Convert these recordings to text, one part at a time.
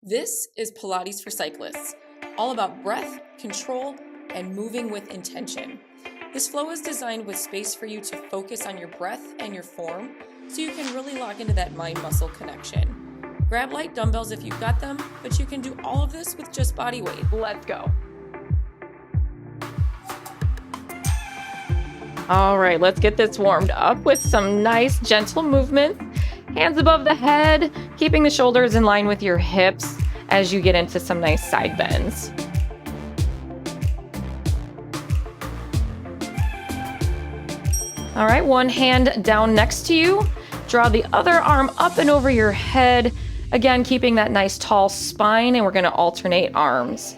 This is Pilates for Cyclists, all about breath, control, and moving with intention. This flow is designed with space for you to focus on your breath and your form so you can really lock into that mind-muscle connection. Grab light dumbbells if you've got them, but you can do all of this with just body weight. Let's go. All right, let's get this warmed up with some nice gentle movements. Hands above the head, keeping the shoulders in line with your hips as you get into some nice side bends. All right, one hand down next to you. Draw the other arm up and over your head. Again, keeping that nice tall spine, and we're gonna alternate arms.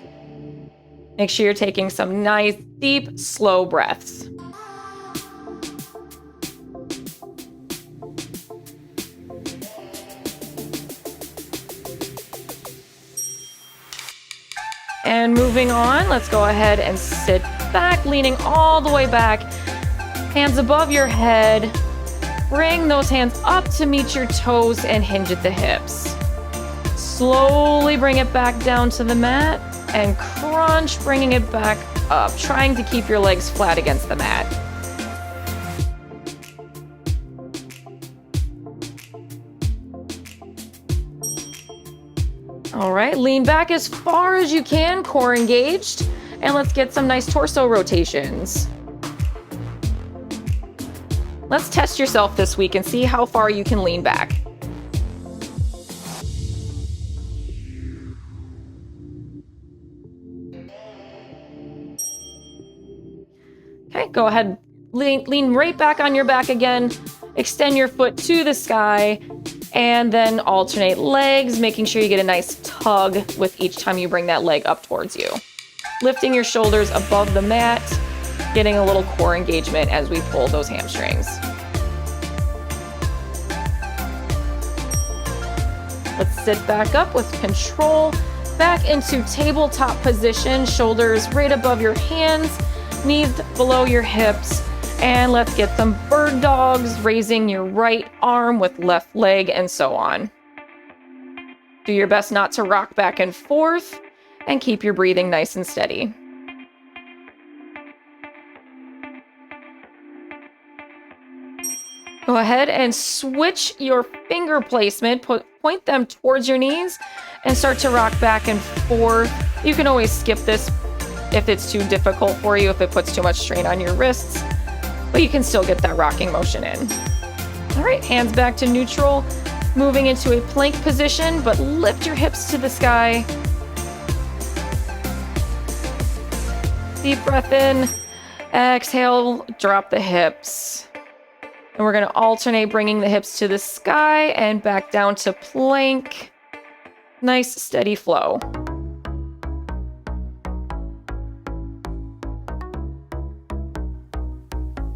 Make sure you're taking some nice, deep, slow breaths. And moving on, let's go ahead and sit back, leaning all the way back. Hands above your head. Bring those hands up to meet your toes and hinge at the hips. Slowly bring it back down to the mat and crunch, bringing it back up, trying to keep your legs flat against the mat. All right, lean back as far as you can, core engaged, and let's get some nice torso rotations. Let's test yourself this week and see how far you can lean back. Okay, go ahead, lean right back on your back again, extend your foot to the sky, and then alternate legs, making sure you get a nice tug with each time you bring that leg up towards you. Lifting your shoulders above the mat, getting a little core engagement as we pull those hamstrings. Let's sit back up with control, back into tabletop position, shoulders right above your hands, knees below your hips. And let's get some bird dogs, raising your right arm with left leg and so on. Do your best not to rock back and forth and keep your breathing nice and steady. Go ahead and switch your finger placement, point them towards your knees and start to rock back and forth. You can always skip this if it's too difficult for you, if it puts too much strain on your wrists. But you can still get that rocking motion in. All right, hands back to neutral, moving into a plank position, but lift your hips to the sky. Deep breath in, exhale, drop the hips. And we're gonna alternate bringing the hips to the sky and back down to plank. Nice, steady flow.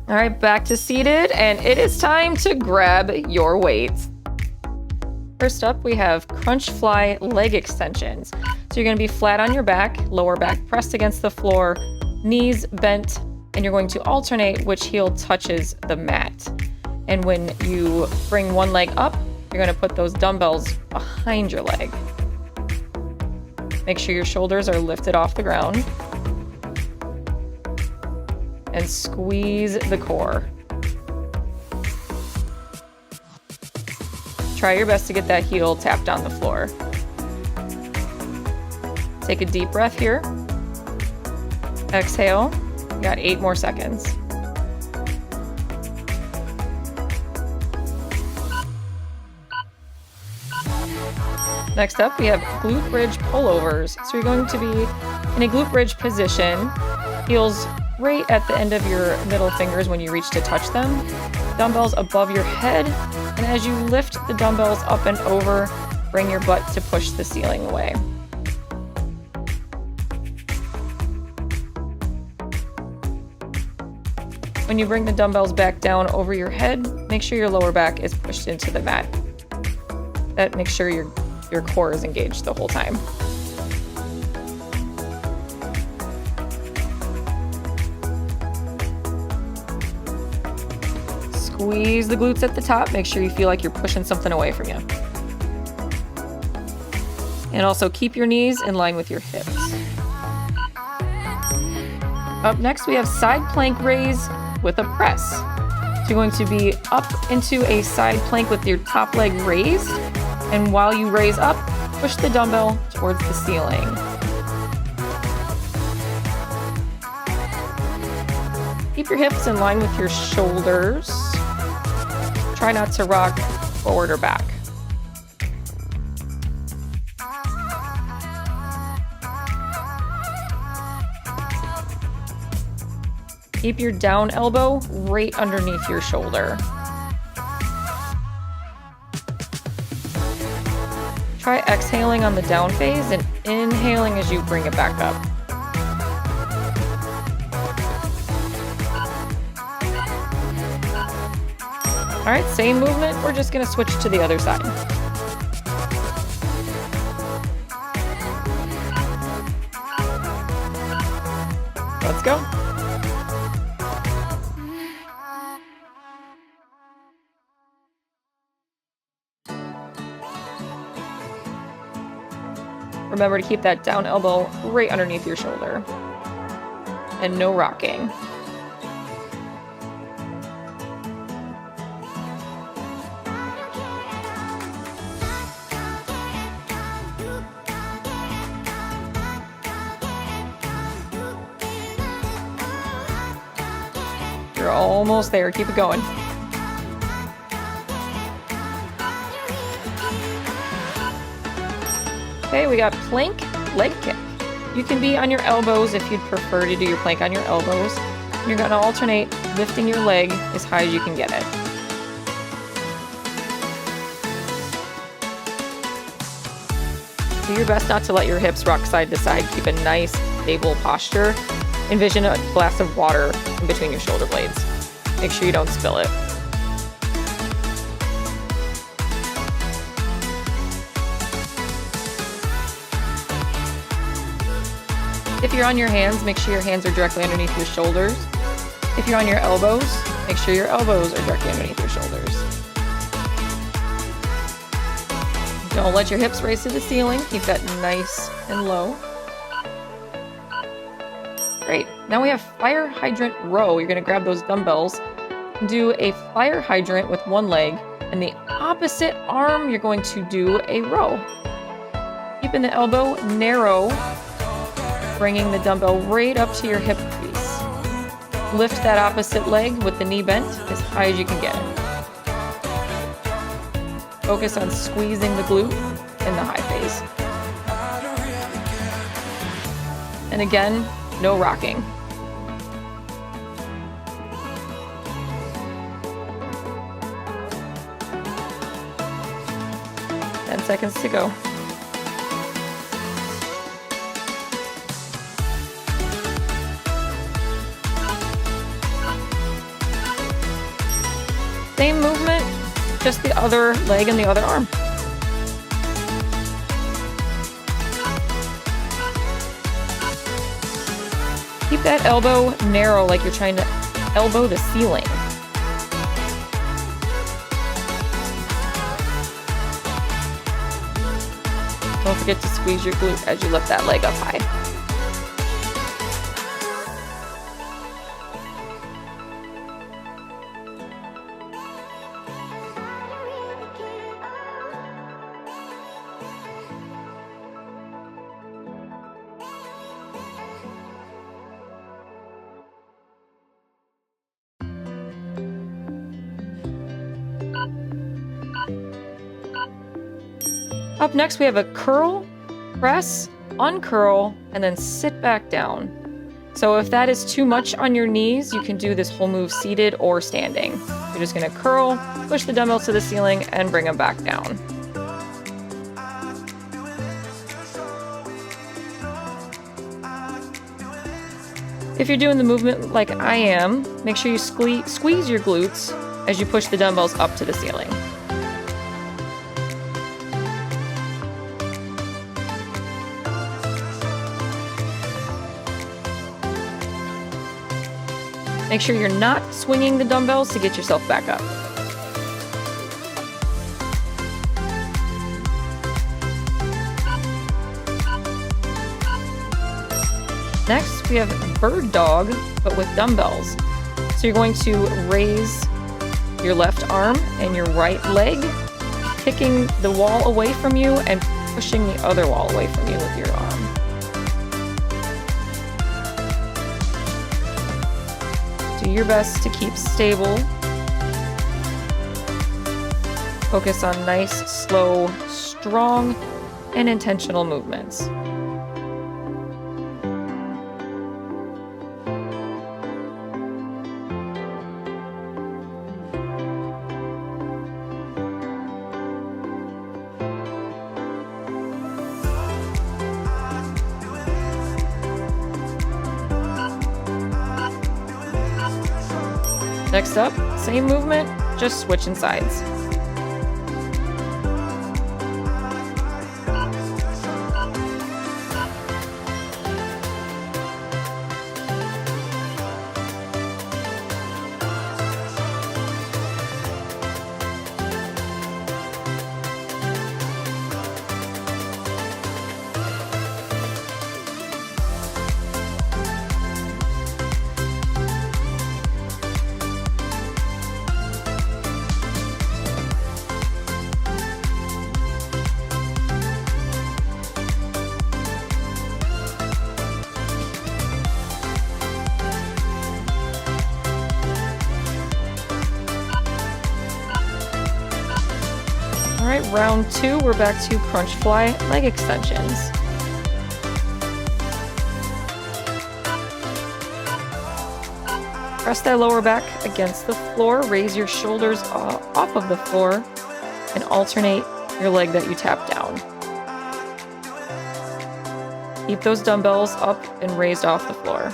All right, back to seated, and it is time to grab your weights. First up, we have crunch fly leg extensions. So you're gonna be flat on your back, lower back pressed against the floor, knees bent, and you're going to alternate which heel touches the mat. And when you bring one leg up, you're gonna put those dumbbells behind your leg. Make sure your shoulders are lifted off the ground. And squeeze the core. Try your best to get that heel tapped on the floor. Take a deep breath here. Exhale. You got 8 more seconds. Next up, we have glute bridge pullovers. So you're going to be in a glute bridge position. Heels right at the end of your middle fingers when you reach to touch them. Dumbbells above your head. And as you lift the dumbbells up and over, bring your butt to push the ceiling away. When you bring the dumbbells back down over your head, make sure your lower back is pushed into the mat. That makes sure your core is engaged the whole time. Squeeze the glutes at the top. Make sure you feel like you're pushing something away from you. And also keep your knees in line with your hips. Up next, we have side plank raise with a press. So you're going to be up into a side plank with your top leg raised. And while you raise up, push the dumbbell towards the ceiling. Keep your hips in line with your shoulders. Try not to rock forward or back. Keep your down elbow right underneath your shoulder. Try exhaling on the down phase and inhaling as you bring it back up. All right, same movement. We're just gonna switch to the other side. Let's go. Remember to keep that down elbow right underneath your shoulder. And no rocking. You're almost there. Keep it going. Okay, we got plank leg kick. You can be on your elbows if you'd prefer to do your plank on your elbows. You're going to alternate lifting your leg as high as you can get it. Do your best not to let your hips rock side to side. Keep a nice, stable posture. Envision a glass of water in between your shoulder blades. Make sure you don't spill it. If you're on your hands, make sure your hands are directly underneath your shoulders. If you're on your elbows, make sure your elbows are directly underneath your shoulders. Don't let your hips raise to the ceiling. Keep that nice and low. Great. Now we have fire hydrant row. You're going to grab those dumbbells, do a fire hydrant with one leg, and the opposite arm, you're going to do a row. Keeping the elbow narrow, bringing the dumbbell right up to your hip crease. Lift that opposite leg with the knee bent as high as you can get it. Focus on squeezing the glute in the high phase. And again, no rocking. Ten seconds to go. Same movement, just the other leg and the other arm. Keep that elbow narrow like you're trying to elbow the ceiling. Don't forget to squeeze your glute as you lift that leg up high. Up next, we have a curl, press, uncurl, and then sit back down. So if that is too much on your knees, you can do this whole move seated or standing. You're just gonna curl, push the dumbbells to the ceiling, and bring them back down. If you're doing the movement like I am, make sure you squeeze your glutes as you push the dumbbells up to the ceiling. Make sure you're not swinging the dumbbells to get yourself back up. Next, we have bird dog, but with dumbbells. So you're going to raise your left arm and your right leg, kicking the wall away from you and pushing the other wall away from you with your arm. Do your best to keep stable. Focus on nice, slow, strong, and intentional movements. Next up, same movement, just switching sides. All right, round 2, we're back to crunch fly leg extensions. Press that lower back against the floor, raise your shoulders off of the floor, and alternate your leg that you tap down. Keep those dumbbells up and raised off the floor.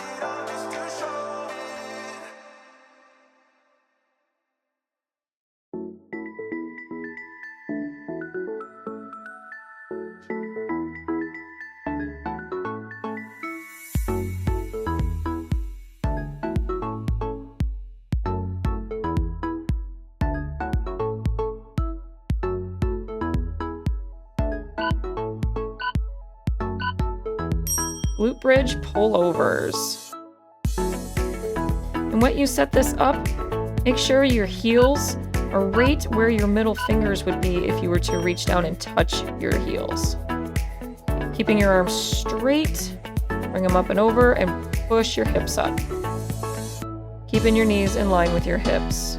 Glute bridge pullovers. And when you set this up, make sure your heels are right where your middle fingers would be if you were to reach down and touch your heels. Keeping your arms straight, bring them up and over, and push your hips up. Keeping your knees in line with your hips.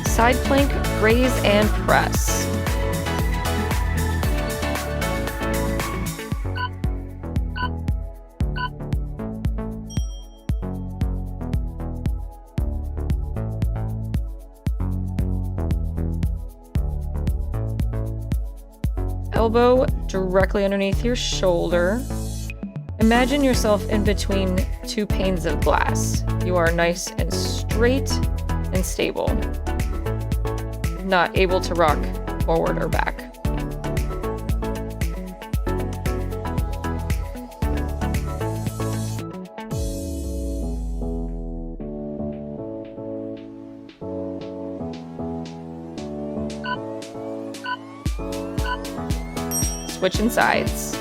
Side plank, raise and press. Elbow directly underneath your shoulder. Imagine yourself in between two panes of glass. You are nice and straight and stable. Not able to rock forward or back. Switching sides.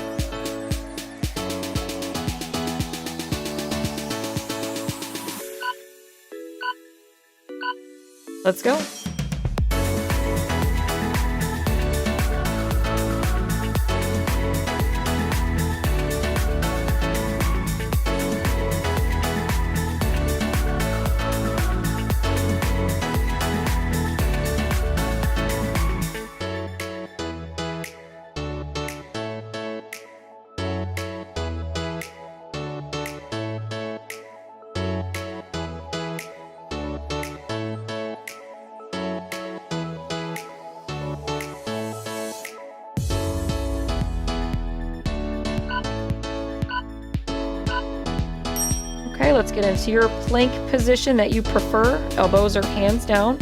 Let's go. Okay, let's get into your plank position that you prefer. Elbows or hands down.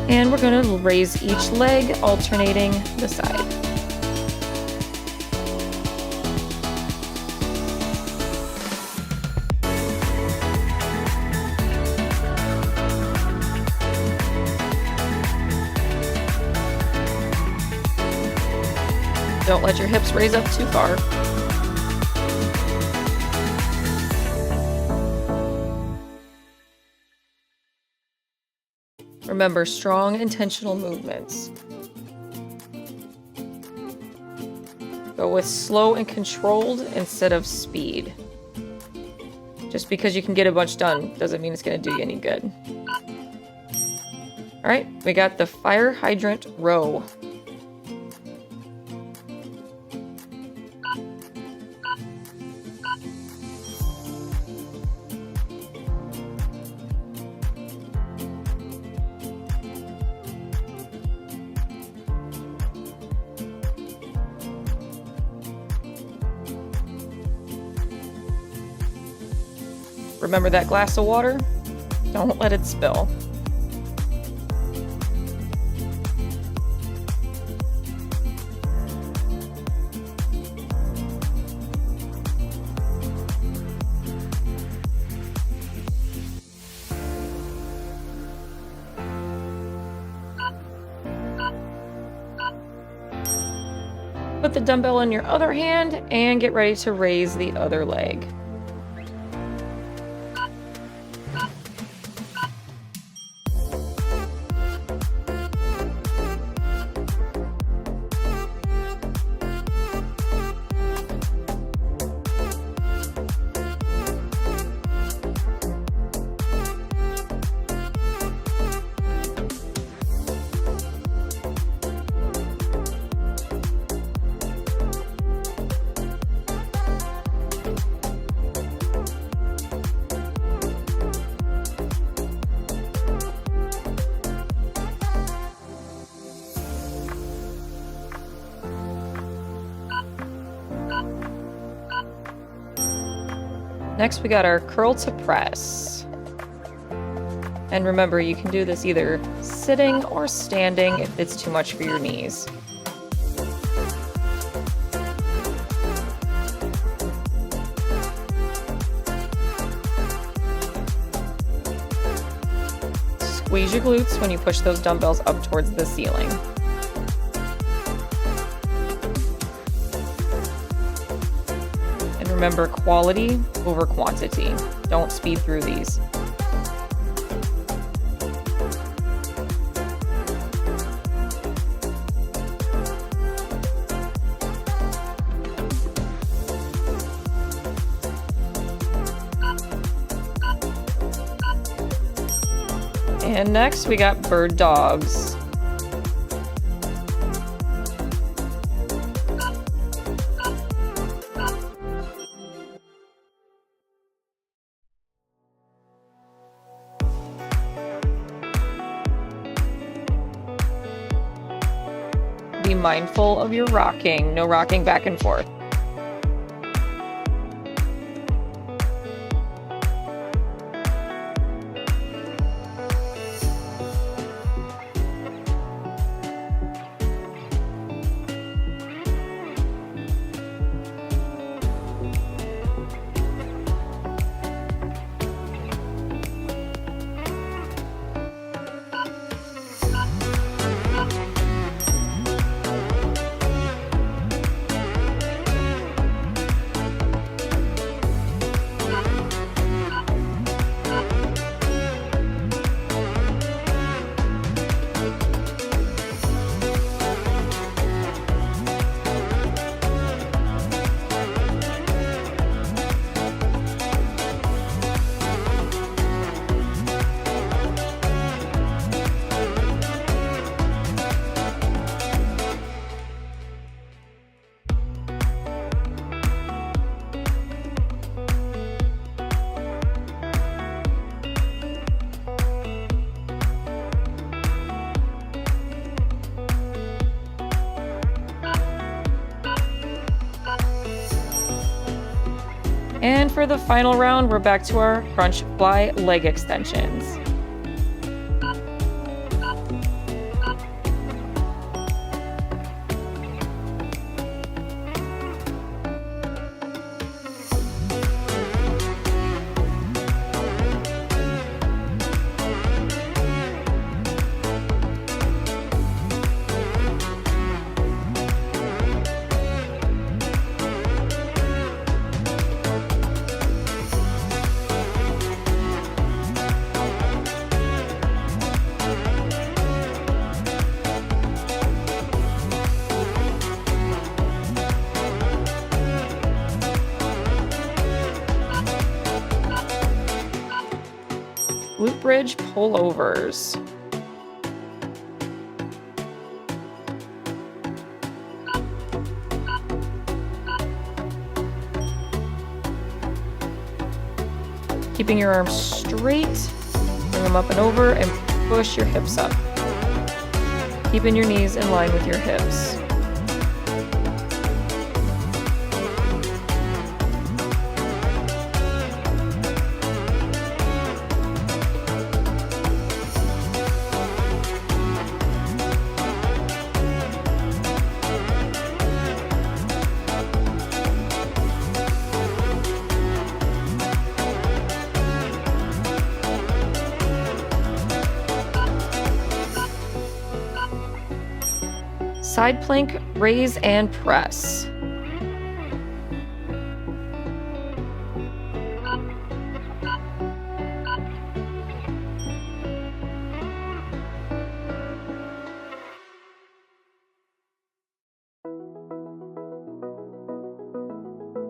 And we're going to raise each leg, alternating the side. Don't let your hips raise up too far. Remember, strong, intentional movements. Go with slow and controlled instead of speed. Just because you can get a bunch done doesn't mean it's going to do you any good. All right, we got the fire hydrant row. Remember that glass of water? Don't let it spill. Put the dumbbell in your other hand and get ready to raise the other leg. Next, we got our curl to press. And remember, you can do this either sitting or standing if it's too much for your knees. Squeeze your glutes when you push those dumbbells up towards the ceiling. Remember, quality over quantity. Don't speed through these. And next we got bird dogs. Be mindful of your rocking. No rocking back and forth. And for the final round, we're back to our crunch fly leg extensions. Glute bridge pullovers. Keeping your arms straight, bring them up and over, and push your hips up. Keeping your knees in line with your hips. Side plank, raise and press.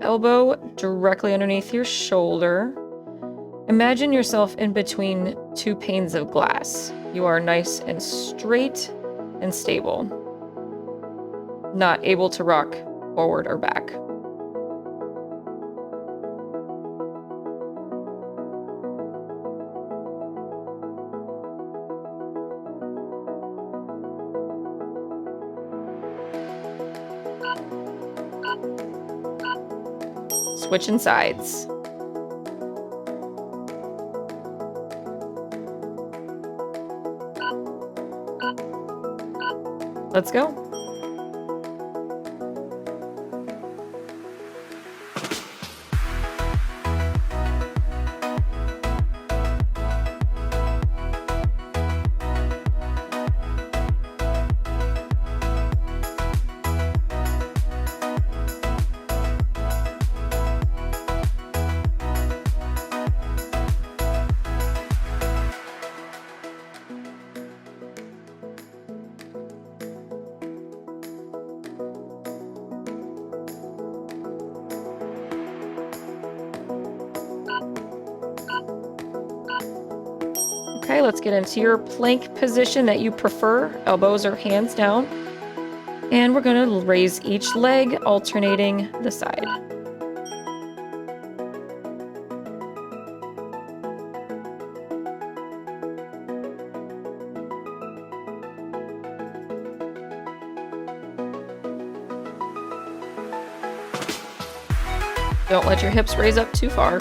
Elbow directly underneath your shoulder. Imagine yourself in between two panes of glass. You are nice and straight and stable. Not able to rock forward or back. Switching sides. Let's go. Okay, let's get into your plank position that you prefer. Elbows or hands down. And we're going to raise each leg, alternating the side. Don't let your hips raise up too far.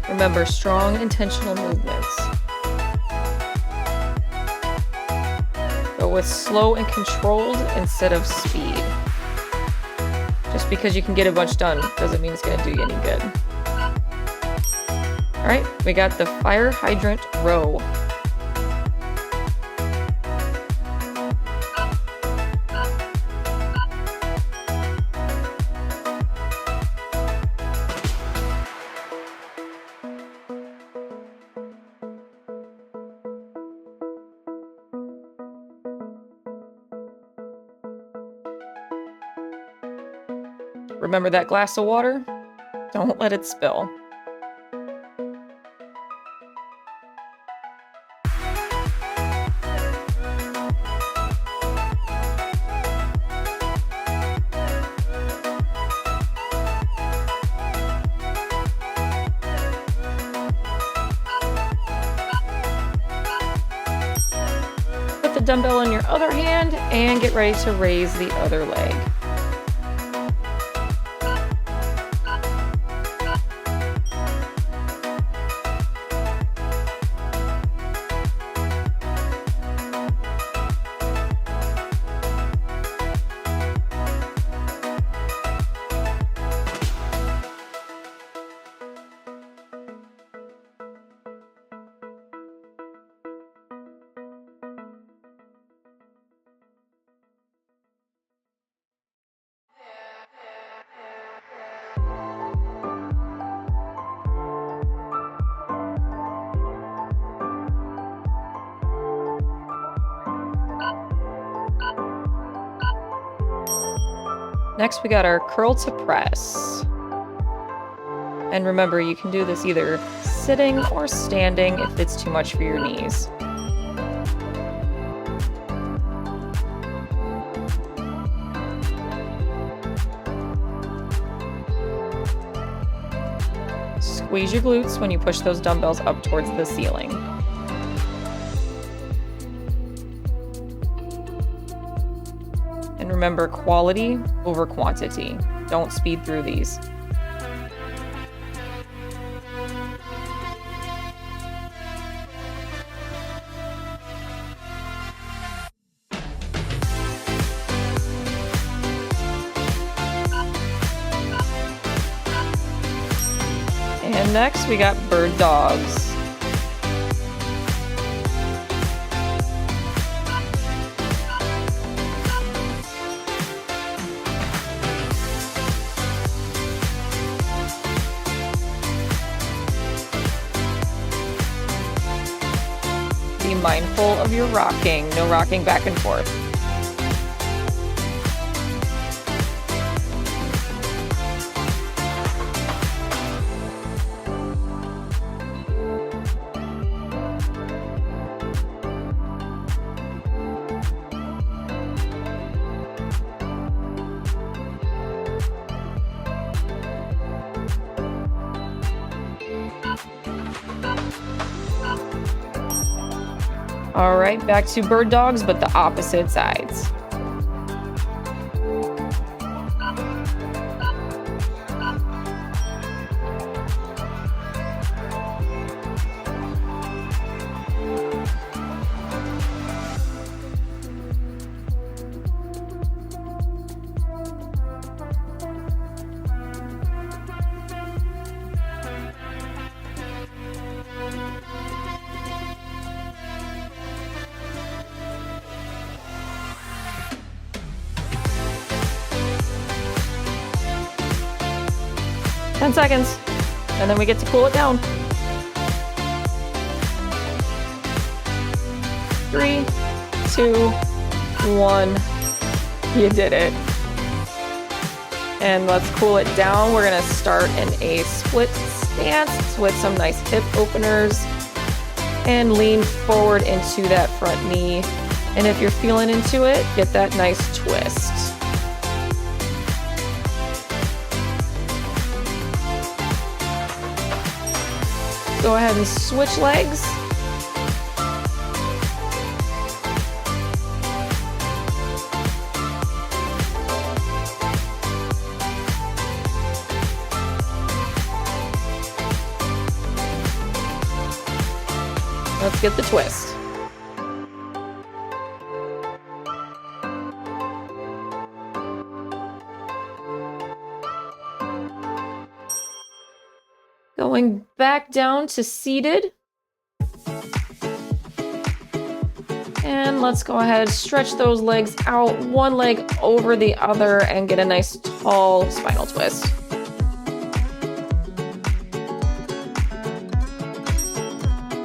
Remember, strong, intentional movements. Go with slow and controlled instead of speed. Just because you can get a bunch done doesn't mean it's going to do you any good. All right, we got the fire hydrant row. Remember that glass of water? Don't let it spill. dumbbell in your other hand and get ready to raise the other leg. Next, we got our curl to press. And remember, you can do this either sitting or standing if it's too much for your knees. Squeeze your glutes when you push those dumbbells up towards the ceiling. And remember, quality over quantity. Don't speed through these. And next we got bird dogs. Be mindful of your rocking, no rocking back and forth. All right, back to bird dogs, but the opposite sides. Ten seconds, and then we get to cool it down. 3, 2, 1. You did it. And let's cool it down. We're gonna start in a split stance with some nice hip openers and lean forward into that front knee. And if you're feeling into it, get that nice twist. Go ahead and switch legs. Let's get the twist. Going back down to seated. And let's go ahead, stretch those legs out, one leg over the other, and get a nice tall spinal twist.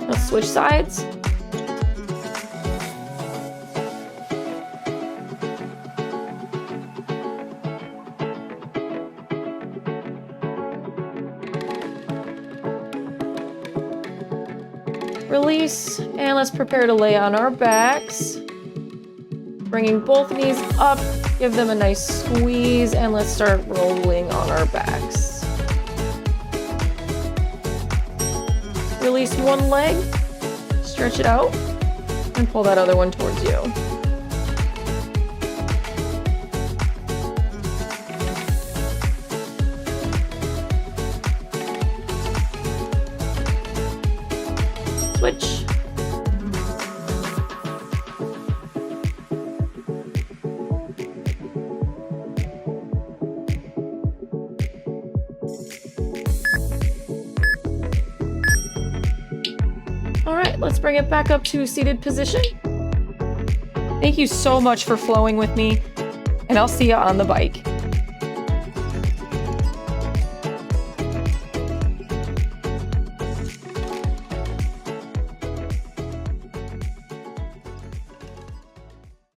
Let's switch sides. Release, and let's prepare to lay on our backs. Bringing both knees up, give them a nice squeeze, and let's start rolling on our backs. Release one leg, stretch it out. And pull that other one towards you. Switch. All right, let's bring it back up to seated position. Thank you so much for flowing with me, and I'll see you on the bike.